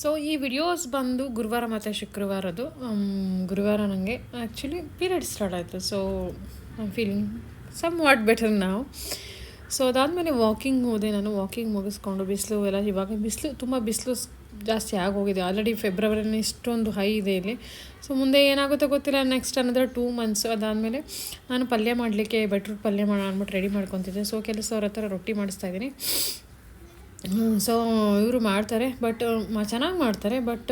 So ಈ videos ಬಂದು ಗುರುವಾರ ಮತ್ತು ಶುಕ್ರವಾರದ್ದು. ಗುರುವಾರ ನನಗೆ ಆ್ಯಕ್ಚುಲಿ ಪೀರಿಯಡ್ ಸ್ಟಾರ್ಟ್ ಆಯಿತು. So I feeling somewhat better ನಾವು. ಸೊ ಅದಾದಮೇಲೆ ವಾಕಿಂಗ್ ಹೋದೆ. ನಾನು ವಾಕಿಂಗ್ ಮುಗಿಸ್ಕೊಂಡು ಬಿಸಿಲು ಎಲ್ಲ, ಇವಾಗ ಬಿಸಿಲು ತುಂಬ ಬಿಸಿಲು ಜಾಸ್ತಿ ಆಗೋಗಿದೆ. ಆಲ್ರೆಡಿ ಫೆಬ್ರವರಿನೇ ಇಷ್ಟೊಂದು ಹೈ ಇದೆ ಇಲ್ಲಿ. ಸೊ ಮುಂದೆ ಏನಾಗುತ್ತೋ ಗೊತ್ತಿಲ್ಲ. ನೆಕ್ಸ್ಟ್ ಅನ್ನೋದ್ರೆ 2 months. ಅದಾದಮೇಲೆ ನಾನು ಪಲ್ಯ ಮಾಡಲಿಕ್ಕೆ ಬೀಟ್ರೂಟ್ ಪಲ್ಯ ಮಾಡೋಣ ಅಂದ್ಬಿಟ್ಟು ರೆಡಿ ಮಾಡ್ಕೊತಿದ್ದೆ. ಸೊ ಕೆಲಸವ್ರ ಹತ್ರ ರೊಟ್ಟಿ ಮಾಡಿಸ್ತಾಯಿದ್ದೀನಿ. ಸೊ ಇವರು ಮಾಡ್ತಾರೆ, ಬಟ್ ಚೆನ್ನಾಗಿ ಮಾಡ್ತಾರೆ. ಬಟ್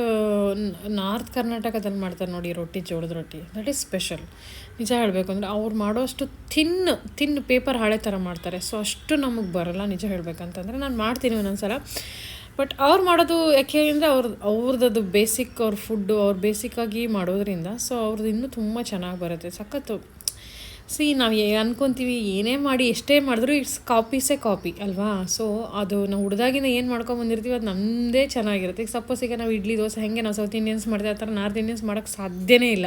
ನಾರ್ತ್ ಕರ್ನಾಟಕದಲ್ಲಿ ಮಾಡ್ತಾರೆ ನೋಡಿ ರೊಟ್ಟಿ, ಜೋಳದ ರೊಟ್ಟಿ. That is special. ನಿಜ ಹೇಳಬೇಕು ಅಂದರೆ ಅವ್ರು ಮಾಡೋಷ್ಟು ಥಿನ್ ಪೇಪರ್ ಹಾಳೆ ಥರ ಮಾಡ್ತಾರೆ. ಸೊ ಅಷ್ಟು ನಮಗೆ ಬರೋಲ್ಲ ನಿಜ ಹೇಳಬೇಕಂತಂದರೆ. ನಾನು ಮಾಡ್ತೀನಿ ಒಂದೊಂದ್ಸಲ, ಬಟ್ ಅವ್ರು ಮಾಡೋದು ಯಾಕೆ ಅಂದರೆ ಅವ್ರದ್ದು ಬೇಸಿಕ್, ಅವ್ರ ಫುಡ್ಡು ಅವ್ರು ಬೇಸಿಕ್ಕಾಗಿ ಮಾಡೋದ್ರಿಂದ ಸೊ ಅವ್ರದ್ದು ಇನ್ನೂ ತುಂಬ ಚೆನ್ನಾಗಿ ಬರುತ್ತೆ, ಸಖತ್ತು. ನಾವು ಅನ್ಕೊತೀವಿ ಏನೇ ಮಾಡಿ ಎಷ್ಟೇ ಮಾಡಿದ್ರು ಇಟ್ಸ್ ಕಾಪಿ ಅಲ್ವಾ. ಸೊ ಅದು ನಾವು ಹುಡ್ದಾಗಿನ ಏನು ಮಾಡ್ಕೊಂಬಂದಿರ್ತೀವಿ ಅದು ನಮ್ಮದೇ ಚೆನ್ನಾಗಿರುತ್ತೆ. ಈಗ ಸಪೋಸ್ ಈಗ ನಾವು ಇಡ್ಲಿ ದೋಸೆ ಹೆಂಗೆ ನಾವು ಸೌತ್ ಇಂಡಿಯನ್ಸ್ ಮಾಡ್ತೀವಿ ಆ ಥರ ನಾರ್ತ್ ಇಂಡಿಯನ್ಸ್ ಮಾಡೋಕ್ಕೆ ಸಾಧ್ಯನೇ ಇಲ್ಲ.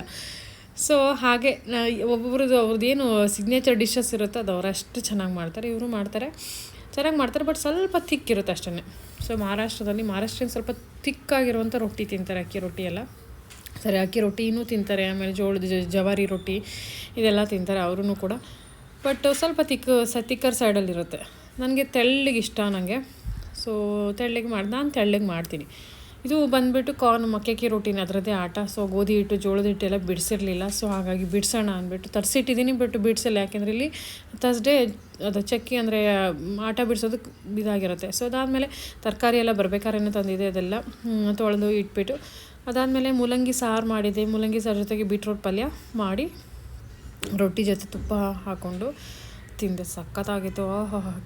ಸೊ ಹಾಗೆ ಅವ್ರದ್ದೇನು ಸಿಗ್ನೇಚರ್ ಡಿಶಸ್ ಇರುತ್ತೋ ಅದು ಅವರಷ್ಟು ಚೆನ್ನಾಗಿ ಮಾಡ್ತಾರೆ. ಇವರು ಚೆನ್ನಾಗಿ ಮಾಡ್ತಾರೆ, ಬಟ್ ಸ್ವಲ್ಪ ಥಿಕ್ ಇರುತ್ತೆ ಅಷ್ಟೇ. ಸೊ ಮಹಾರಾಷ್ಟ್ರದಲ್ಲಿ ಸ್ವಲ್ಪ ಥಿಕ್ಕಾಗಿರುವಂಥ ರೊಟ್ಟಿ ತಿಂತಾರೆ, ಅಕ್ಕಿ ರೊಟ್ಟಿ ಎಲ್ಲ. ಸರಿ, ಅಕ್ಕಿ ರೊಟ್ಟಿನೂ ತಿಂತಾರೆ, ಆಮೇಲೆ ಜೋಳದ ಜವಾರಿ ರೊಟ್ಟಿ ಇದೆಲ್ಲ ತಿಂತಾರೆ ಅವರು ಕೂಡ. ಬಟ್ ಸ್ವಲ್ಪ ತಿಕ್ಕರ್ ಸೈಡಲ್ಲಿರುತ್ತೆ. ನನಗೆ ತೆಳ್ಳಗೆ ಇಷ್ಟ. ನನಗೆ ಸೊ ನಾನು ತೆಳ್ಳಗೆ ಮಾಡ್ತೀನಿ. ಇದು ಬಂದುಬಿಟ್ಟು ಮಕ್ಕಿ ರೊಟ್ಟಿನ ಅದರದ್ದೇ ಆಟ. ಸೊ ಗೋಧಿ ಹಿಟ್ಟು ಜೋಳದ ಹಿಟ್ಟೆಲ್ಲ ಬಿಡಿಸಿರಲಿಲ್ಲ. ಸೊ ಹಾಗಾಗಿ ಬಿಡಿಸೋಣ ಅಂದ್ಬಿಟ್ಟು ತರಿಸಿಟ್ಟಿದ್ದೀನಿ, ಬಟ್ ಬಿಡಿಸಲ್ಲ. ಯಾಕೆಂದರೆ ಇಲ್ಲಿ ಥರ್ಸ್ಡೇ ಅದು ಚಕ್ಕಿ ಅಂದರೆ ಆಟ ಬಿಡಿಸೋದಕ್ಕೆ ಇದಾಗಿರುತ್ತೆ. ಸೊ ಅದಾದಮೇಲೆ ತರಕಾರಿ ಎಲ್ಲ ಬರಬೇಕಾರೇನೋ ತಂದಿದೆ, ಅದೆಲ್ಲ ತೊಳೆದು ಇಟ್ಬಿಟ್ಟು ಅದಾದಮೇಲೆ ಮೂಲಂಗಿ ಸಾರು ಮಾಡಿದೆ. ಮೂಲಂಗಿ ಸಾರು ಜೊತೆಗೆ ಬೀಟ್ರೋಟ್ ಪಲ್ಯ ಮಾಡಿ ರೊಟ್ಟಿ ಜೊತೆ ತುಪ್ಪ ಹಾಕ್ಕೊಂಡು ತಿಂದೆ. ಸಖತ್ತಾಗಿತ್ತು.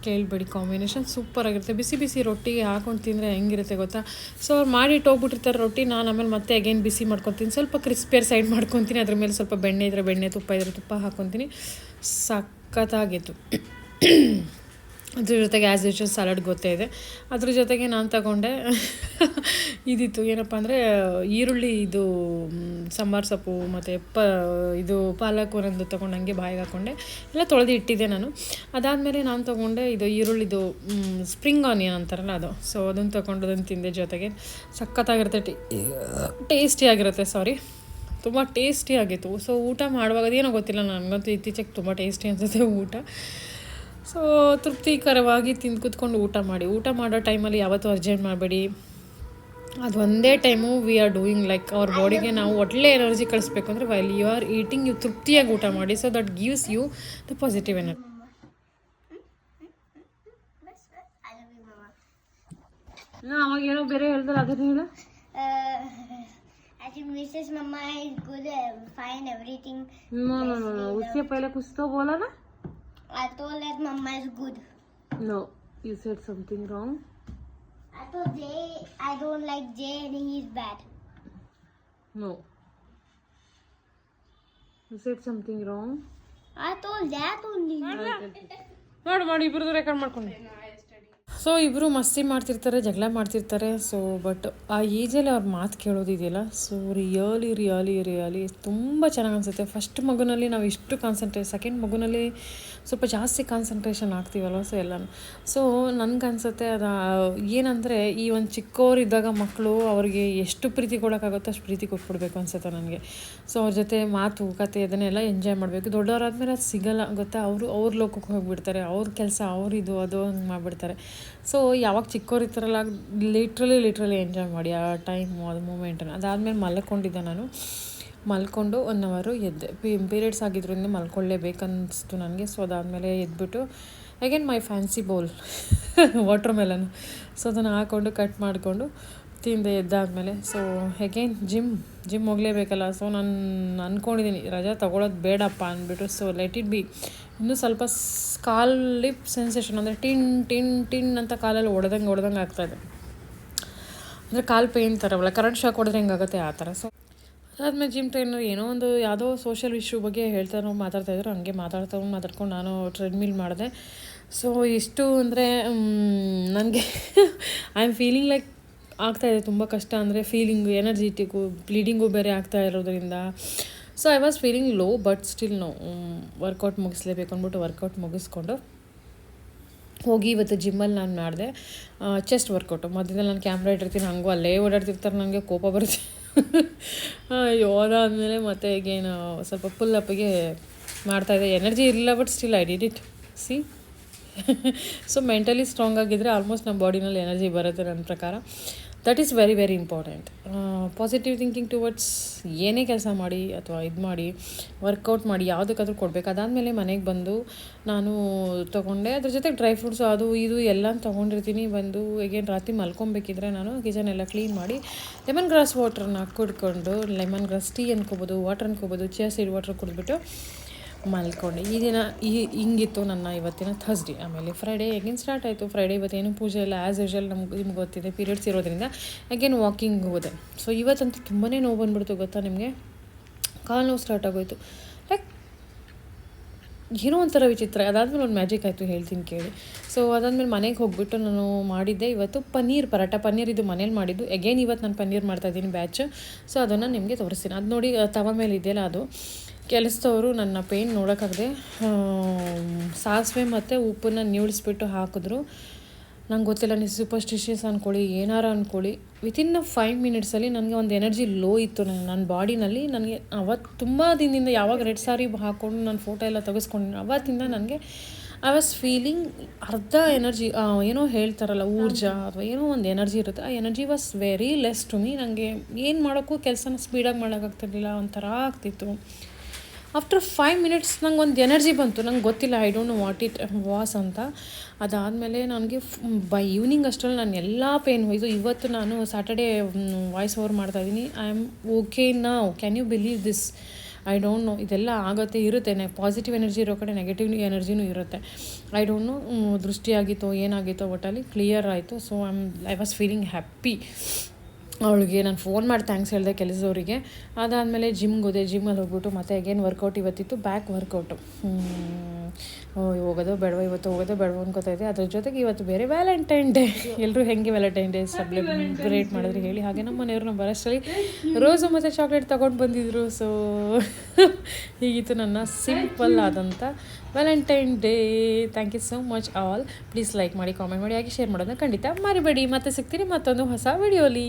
ಕೇಳಬೇಡಿ, ಕಾಂಬಿನೇಷನ್ ಸೂಪರಾಗಿರುತ್ತೆ. ಬಿಸಿ ರೊಟ್ಟಿಗೆ ಹಾಕ್ಕೊಂಡು ತಿಂದರೆ ಹೆಂಗಿರುತ್ತೆ ಗೊತ್ತಾ. ಸೊ ಅವ್ರು ಮಾಡಿಟ್ಟು ಹೋಗ್ಬಿಟ್ಟಿರ್ತಾರೆ ರೊಟ್ಟಿ. ನಾನು ಆಮೇಲೆ ಮತ್ತೆ ಅಗೇನ್ ಬಿಸಿ ಮಾಡ್ಕೊತೀನಿ, ಸ್ವಲ್ಪ ಕ್ರಿಸ್ಪಿಯರ್ ಸೈಡ್ ಮಾಡ್ಕೊತೀನಿ. ಅದ್ರ ಮೇಲೆ ಸ್ವಲ್ಪ ಬೆಣ್ಣೆ ಇದ್ದರೆ ಬೆಣ್ಣೆ, ತುಪ್ಪ ಇದ್ದರೆ ತುಪ್ಪ ಹಾಕ್ಕೊತೀನಿ. ಸಖತ್ತಾಗಿತ್ತು. ಅದ್ರ ಜೊತೆಗೆ ಆ್ಯಸ್ ಯೂಶುವಲ್ ಸಲಾಡ್ ಗೊತ್ತೇ ಇದೆ. ಅದ್ರ ಜೊತೆಗೆ ನಾನು ತಗೊಂಡೆ ಇದಿತ್ತು, ಏನಪ್ಪ ಅಂದರೆ ಈರುಳ್ಳಿ, ಇದು ಸಾಂಬಾರು ಸೊಪ್ಪು ಮತ್ತು ಇದು ಪಾಲಕ್ ಒಂದೊಂದು ತೊಗೊಂಡು ಹಂಗೆ ಬಾಯಿಗೆ ಹಾಕ್ಕೊಂಡೆ. ಎಲ್ಲ ತೊಳೆದು ಇಟ್ಟಿದ್ದೆ ನಾನು. ಅದಾದಮೇಲೆ ನಾನು ತೊಗೊಂಡೆ ಇದು ಈರುಳ್ಳಿದು ಸ್ಪ್ರಿಂಗ್ ಆನಿಯನ್ ಅಂತಾರಲ್ಲ ಅದು. ಸೊ ಅದನ್ನು ತೊಗೊಂಡು ಅದನ್ನು ತಿಂದೆ. ಜೊತೆಗೆ ಸಖತ್ತಾಗಿರುತ್ತೆ, ಟೇಸ್ಟಿಯಾಗಿರುತ್ತೆ. ತುಂಬ ಟೇಸ್ಟಿಯಾಗಿತ್ತು. ಸೊ ಊಟ ಮಾಡುವಾಗ ಅದೇನೋ ಗೊತ್ತಿಲ್ಲ, ನನಗಂತೂ ಇತ್ತೀಚೆಗೆ ತುಂಬ ಟೇಸ್ಟಿ ಅನಿಸುತ್ತೆ ಊಟ. ಸೊ ತೃಪ್ತಿಕರವಾಗಿ ಕೂತ್ಕೊಂಡು ಊಟ ಮಾಡೋ ಟೈಮಲ್ಲಿ ಯಾವತ್ತೂ ಅರ್ಜೆಂಟ್ ಮಾಡಬೇಡಿ. ಅದು ಒಂದೇ time we are doing like ಅವ್ರ ಬಾಡಿಗೆ ನಾವು ಒಳ್ಳೆ ಎನರ್ಜಿ ಕಳಿಸ್ಬೇಕು ಅಂದರೆ while you are eating you ತೃಪ್ತಿಯಾಗಿ ಊಟ ಮಾಡಿ. So that gives you the positive energy. ಅವಾಗ ಏನೋ ಬೇರೆ ಹೇಳ್ತಾರೆ, ಅದನ್ನು ಹೇಳು. I think Mrs. Mama is good, fine, everything. No. उससे पहले कुछ तो बोला ना. I told that Mama is good. No, you said something wrong. I told Jay, I don't like Jay and he is bad. No. You said something wrong. I told that only. ಮಾಡಿ ಇಬ್ಬರದು record ಮಾಡ್ಕೊಂಡು. So ಇಬ್ಬರು ಮಸ್ತಿ ಮಾಡ್ತಿರ್ತಾರೆ, ಜಗಳ ಮಾಡ್ತಿರ್ತಾರೆ. So but ಆ ಏಜಲ್ಲಿ ಅವ್ರ ಮಾತು ಕೇಳೋದಿದೆಯಲ್ಲ, ಸೊ ರಿಯಲಿ ತುಂಬ ಚೆನ್ನಾಗಿ ಅನಿಸುತ್ತೆ. ಫಸ್ಟ್ ಮಗುನಲ್ಲಿ ನಾವು ಇಷ್ಟು ಸೆಕೆಂಡ್ ಮಗುನಲ್ಲಿ ಸ್ವಲ್ಪ ಜಾಸ್ತಿ ಕಾನ್ಸಂಟ್ರೇಷನ್ ಆಗ್ತೀವಲ್ವ. ಸೊ ಎಲ್ಲನೂ ಸೊ ನನಗನ್ಸುತ್ತೆ ಅದು ಏನಂದರೆ ಈ ಒಂದು ಚಿಕ್ಕವರಿದ್ದಾಗ ಮಕ್ಕಳು ಅವ್ರಿಗೆ ಎಷ್ಟು ಪ್ರೀತಿ ಕೊಡೋಕ್ಕಾಗುತ್ತೋ ಅಷ್ಟು ಪ್ರೀತಿ ಕೊಟ್ಬಿಡ್ಬೇಕು ಅನಿಸುತ್ತೆ ನನಗೆ. ಸೊ ಅವ್ರ ಜೊತೆ ಮಾತು ಕತೆ ಅದನ್ನೆಲ್ಲ ಎಂಜಾಯ್ ಮಾಡಬೇಕು. ದೊಡ್ಡವರಾದ್ಮೇಲೆ ಅದು ಸಿಗೋಲ್ಲ ಗೊತ್ತಾ. ಅವ್ರ ಲೋಕಕ್ಕೆ ಹೋಗಿಬಿಡ್ತಾರೆ, ಅವ್ರ ಕೆಲಸ ಅವ್ರಿದು ಅದು ಹಂಗೆ ಮಾಡಿಬಿಡ್ತಾರೆ. ಸೊ ಯಾವಾಗ ಚಿಕ್ಕವರಿರ್ತಾರಲ್ಲ ಲಿಟ್ರಲಿ ಎಂಜಾಯ್ ಮಾಡಿ ಆ ಟೈಮು, ಅದು ಮೂಮೆಂಟನ್ನು. ಅದಾದಮೇಲೆ ಮಲ್ಕೊಂಡಿದ್ದೆ ನಾನು. ಮಲ್ಕೊಂಡು 1 hour ಎದ್ದೆ. ಪೀರಿಯಡ್ಸ್ ಆಗಿದ್ದರಿಂದ ಮಲ್ಕೊಳ್ಳೇಬೇಕನ್ನಿಸ್ತು ನನಗೆ. ಸೊ ಅದಾದಮೇಲೆ ಎದ್ಬಿಟ್ಟು again my fancy bowl watermelon. So ಅದನ್ನು ಹಾಕ್ಕೊಂಡು ಕಟ್ ಮಾಡಿಕೊಂಡು ತಿಂದೆ ಎದ್ದಾದಮೇಲೆ. ಸೊ ಅಗೇನ್ ಜಿಮ್ ಹೋಗಲೇಬೇಕಲ್ಲ. ಸೊ ನಾನು ಅಂದ್ಕೊಂಡಿದ್ದೀನಿ ರಜಾ ತೊಗೊಳೋದು ಬೇಡಪ್ಪ ಅಂದ್ಬಿಟ್ಟು. So let it be. ಇನ್ನೂ ಸ್ವಲ್ಪ ಕಾಲಲ್ಲಿ ಸೆನ್ಸೇಷನ್ ಅಂದರೆ ಟಿನ್ ಅಂತ ಕಾಲಲ್ಲಿ ಹೊಡೆದಂಗೆ ಆಗ್ತಾಯಿದೆ. ಅಂದರೆ ಕಾಲು ಪೇಯ್ನ್ ಥರವಲ್ಲ, ಕರೆಂಟ್ ಶಾಕ್ ಹೊಡೆದ್ರೆ ಹೆಂಗಾಗುತ್ತೆ ಆ ಥರ. ಸೊ ಅದಾದಮೇಲೆ ಜಿಮ್ ಟ್ರೈನರ್ ಯಾವುದೋ ಸೋಷಿಯಲ್ ಇಶ್ಯೂ ಬಗ್ಗೆ ಮಾತಾಡ್ತಾಯಿದ್ರು. ಹಂಗೆ ಮಾತಾಡ್ಕೊಂಡು ನಾನು ಟ್ರೆಡ್ಮಿಲ್ ಮಾಡಿದೆ. ಸೊ ಇಷ್ಟು ಅಂದರೆ ನನಗೆ ಐ ಆಮ್ ಫೀಲಿಂಗ್ ಲೈಕ್ ಆಗ್ತಾಯಿದೆ ತುಂಬ ಕಷ್ಟ. ಅಂದರೆ ಫೀಲಿಂಗು ಎನರ್ಜಿಟಿಕ್ಕು, ಬ್ಲೀಡಿಂಗು ಬೇರೆ ಆಗ್ತಾ ಇರೋದ್ರಿಂದ. So I was feeling low, but still workout ಮುಗಿಸ್ಲೇಬೇಕು ಅಂದ್ಬಿಟ್ಟು ವರ್ಕೌಟ್ ಮುಗಿಸ್ಕೊಂಡು ಹೋಗಿ ಇವತ್ತು ಜಿಮ್ಮಲ್ಲಿ ನಾನು ಮಾಡಿದೆ ಚೆಸ್ಟ್ ವರ್ಕೌಟು. ಮಧ್ಯದಲ್ಲಿ ನಾನು ಕ್ಯಾಮ್ರಾ ಇಟ್ಟಿರ್ತೀನಿ, ಹಂಗೂ ಅಲ್ಲೇ ಓಡಾಡ್ತಿರ್ತಾರೆ, ನನಗೆ ಕೋಪ ಬರುತ್ತೆ. ಅಯ್ಯೋ ಅದಾದಮೇಲೆ ಮತ್ತೆ ಈಗೇನು ಸ್ವಲ್ಪ ಫುಲ್ ಅಪ್ಪಿಗೆ ಮಾಡ್ತಾಯಿದ್ದೆ. ಎನರ್ಜಿ ಇರಲಿಲ್ಲ, but still I did it. C so mentally strong ಆಗಿದ್ದರೆ ಆಲ್ಮೋಸ್ಟ್ ನಮ್ಮ ಬಾಡಿನಲ್ಲಿ ಎನರ್ಜಿ ಬರುತ್ತೆ ನನ್ನ ಪ್ರಕಾರ. That is very very important. Positive thinking towards ಏನೇ ಕೆಲಸ ಮಾಡಿ ಅಥವಾ ಇದು ಮಾಡಿ ವರ್ಕೌಟ್ ಮಾಡಿ ಯಾವುದಕ್ಕಾದ್ರೂ ಕೊಡಬೇಕು. ಅದಾದಮೇಲೆ ಮನೆಗೆ ಬಂದು ನಾನು ತೊಗೊಂಡೆ, ಅದ್ರ ಜೊತೆಗೆ ಡ್ರೈ ಫ್ರೂಟ್ಸು ಅದು ಇದು ಎಲ್ಲ ತೊಗೊಂಡಿರ್ತೀನಿ. ಬಂದು ಈಗೇನು ರಾತ್ರಿ ಮಲ್ಕೊಬೇಕಿದ್ರೆ ನಾನು ಕಿಚನ್ ಎಲ್ಲ ಕ್ಲೀನ್ ಮಾಡಿ ಲೆಮನ್ ಗ್ರಾಸ್ ವಾಟ್ರನ್ನ ಕುಡ್ಕೊಂಡು, ಲೆಮನ್ ಗ್ರಾಸ್ ಟೀ ಅನ್ಕೋಬೋದು, ವಾಟರ್ ಅನ್ಕೋಬೋದು, ಚಿಯಾ ಸೀಡ್ ವಾಟ್ರ್ ಕುಡಿದ್ಬಿಟ್ಟು ಮಲ್ಕೊಂಡೆ. ಈ ದಿನ ಹಿಂಗಿತ್ತು ನನ್ನ ಇವತ್ತಿನ ಥರ್ಸ್ಡೇ. ಆಮೇಲೆ ಫ್ರೈಡೇ ಹೇಗೇನು ಸ್ಟಾರ್ಟ್ ಆಯಿತು. ಫ್ರೈಡೇ ಇವತ್ತೇನು ಪೂಜೆ ಇಲ್ಲ, ಆ್ಯಸ್ ಯೂಶ್ವಲ್ ನಿಮ್ಗೆ ಗೊತ್ತಿದೆ, ಪೀರಿಯಡ್ಸ್ ಇರೋದ್ರಿಂದ ಅಗೇನ್ ವಾಕಿಂಗ್ ಹೋದೆ. ಸೊ ಇವತ್ತಂತೂ ತುಂಬಾ ನೋವು ಬಂದುಬಿಡ್ತು ಗೊತ್ತಾ ನಿಮಗೆ, ಕಾಲು ನೋವು ಸ್ಟಾರ್ಟ್ ಆಗೋಯ್ತು. ಲೈಕ್ ಏನೋ ಒಂಥರ ವಿಚಿತ್ರ. ಅದಾದಮೇಲೆ ಒಂದು ಮ್ಯಾಜಿಕ್ ಆಯಿತು, ಹೇಳ್ತೀನಿ ಕೇಳಿ. ಸೊ ಅದಾದಮೇಲೆ ಮನೆಗೆ ಹೋಗ್ಬಿಟ್ಟು ನಾನು ಮಾಡಿದ್ದೆ ಇವತ್ತು ಪನ್ನೀರ್ ಪರಾಟ. ಪನ್ನೀರ್ ಇದು ಮನೇಲಿ ಮಾಡಿದ್ದು. ಎಗೇನ್ ಇವತ್ತು ನಾನು ಪನ್ನೀರ್ ಮಾಡ್ತಾಯಿದ್ದೀನಿ ಬ್ಯಾಚ್. ಸೊ ಅದನ್ನು ನಿಮಗೆ ತೋರಿಸ್ತೀನಿ. ಅದು ನೋಡಿ ತವ ಮೇಲೆ ಇದೆಯಲ್ಲ, ಅದು ಕೆಲಸದವರು ನನ್ನ ಪೇನ್ ನೋಡೋಕ್ಕಾಗದೆ ಸಾಸಿವೆ ಮತ್ತು ಉಪ್ಪನ್ನು ನೀಳಿಸ್ಬಿಟ್ಟು ಹಾಕಿದ್ರು. ನಂಗೆ ಗೊತ್ತಿಲ್ಲ, ನೀವು ಸೂಪರ್ಸ್ಟಿಷಿಯಸ್ ಅಂದ್ಕೊಳ್ಳಿ, ಏನಾರು ಅಂದ್ಕೊಳ್ಳಿ, ವಿತಿನ್ 5 ಮಿನಿಟ್ಸಲ್ಲಿ ನನಗೆ ಒಂದು ಎನರ್ಜಿ ಲೋ ಇತ್ತು ನನ್ನ ಬಾಡಿನಲ್ಲಿ. ನನಗೆ ಅವತ್ತು ತುಂಬ ದಿನದಿಂದ ಯಾವಾಗ ರೆಡ್ ಸಾರಿ ಹಾಕ್ಕೊಂಡು ನಾನು ಫೋಟೋ ಎಲ್ಲ ತೆಗೆಸ್ಕೊಂಡು ಅವತ್ತಿಂದ ನನಗೆ ಐ ವಾಸ್ ಫೀಲಿಂಗ್ ಅರ್ಧ ಎನರ್ಜಿ, ಏನೋ ಹೇಳ್ತಾರಲ್ಲ ಊರ್ಜಾ ಅಥವಾ ಏನೋ ಒಂದು ಎನರ್ಜಿ ಇರುತ್ತೆ, ಆ energy was very less to me. ನನಗೆ ಏನು ಮಾಡೋಕ್ಕೂ ಕೆಲಸನ ಸ್ಪೀಡಾಗಿ ಮಾಡೋಕ್ಕಾಗ್ತಿರ್ಲಿಲ್ಲ, ಒಂಥರ ಆಗ್ತಿತ್ತು. ಆಫ್ಟರ್ 5 ಮಿನಿಟ್ಸ್ ನಂಗೆ ಒಂದು ಎನರ್ಜಿ ಬಂತು. ನಂಗೆ ಗೊತ್ತಿಲ್ಲ, I don't know what it was ಅಂತ. ಅದಾದಮೇಲೆ ನನಗೆ ಬೈ ಈವ್ನಿಂಗ್ ಅಷ್ಟರಲ್ಲಿ ನಾನು ಎಲ್ಲ ಪೇನ್ ಹೋಯಿತು. ಇವತ್ತು ನಾನು ಸ್ಯಾಟರ್ಡೇ ವಾಯ್ಸ್ ಓವರ್ ಮಾಡ್ತಾಯಿದ್ದೀನಿ. I am okay now. Can you believe this? I don't know, ಇದೆಲ್ಲ ಆಗುತ್ತೆ, ಇರುತ್ತೆ. ಪಾಸಿಟಿವ್ ಎನರ್ಜಿ ಇರೋ ಕಡೆ ನೆಗೆಟಿವ್ ಎನರ್ಜಿನೂ ಇರುತ್ತೆ. ಐ ಡೋಂಟ್ ನೋ ದೃಷ್ಟಿ ಆಗಿತ್ತೋ ಏನಾಗಿತ್ತೋ, ಒಟ್ಟಲ್ಲಿ ಕ್ಲಿಯರ್ ಆಯಿತು. So I was feeling happy. ಅವಳಿಗೆ ನಾನು ಫೋನ್ ಮಾಡಿ ಥ್ಯಾಂಕ್ಸ್ ಹೇಳಿದೆ ಕೆಲಸದವರಿಗೆ. ಅದಾದಮೇಲೆ ಜಿಮ್ಗೆ ಹೋದೆ. ಜಿಮ್ಮಲ್ಲಿ ಹೋಗ್ಬಿಟ್ಟು ಮತ್ತೆ ಅಗೇನ್ ವರ್ಕೌಟ್ ಇವತ್ತಿತ್ತು, ಬ್ಯಾಕ್ ವರ್ಕೌಟು. ಹೋಗೋದು ಬೇಡವ, ಇವತ್ತು ಹೋಗೋದು ಬೇಡವ ಅನ್ಕೋತಾಯಿದ್ದೆ. ಅದ್ರ ಜೊತೆಗೆ ಇವತ್ತು ಬೇರೆ ವ್ಯಾಲೆಂಟೈನ್ ಡೇ. ಎಲ್ಲರೂ ಹೆಂಗೆ ವ್ಯಾಲೆಂಟೈನ್ ಡೇ ಸೆಲೆಬ್ರೇಟ್ ಮಾಡಿದ್ರೆ ಹೇಳಿ. ಹಾಗೆ ನಮ್ಮ ಮನೆಯವರು ನಮ್ಮ ಬರೋಷ್ಟರಲ್ಲಿ ರೋಸು ಮತ್ತು ಚಾಕ್ಲೇಟ್ ತೊಗೊಂಡು ಬಂದಿದ್ದರು. ಸೊ ಹೀಗಿತ್ತು ನನ್ನ ಸಿಂಪಲ್ ಆದಂಥ Valentine day. Thank you so much all. Please like ಮಾಡಿ, ಕಾಮೆಂಟ್ ಮಾಡಿ, ಹಾಗೆ ಶೇರ್ ಮಾಡೋದನ್ನ ಖಂಡಿತ ಮರಿಬೇಡಿ. ಮತ್ತೆ ಸಿಗ್ತೀನಿ ಮತ್ತೊಂದು ಹೊಸ ವಿಡಿಯೋಲಿ.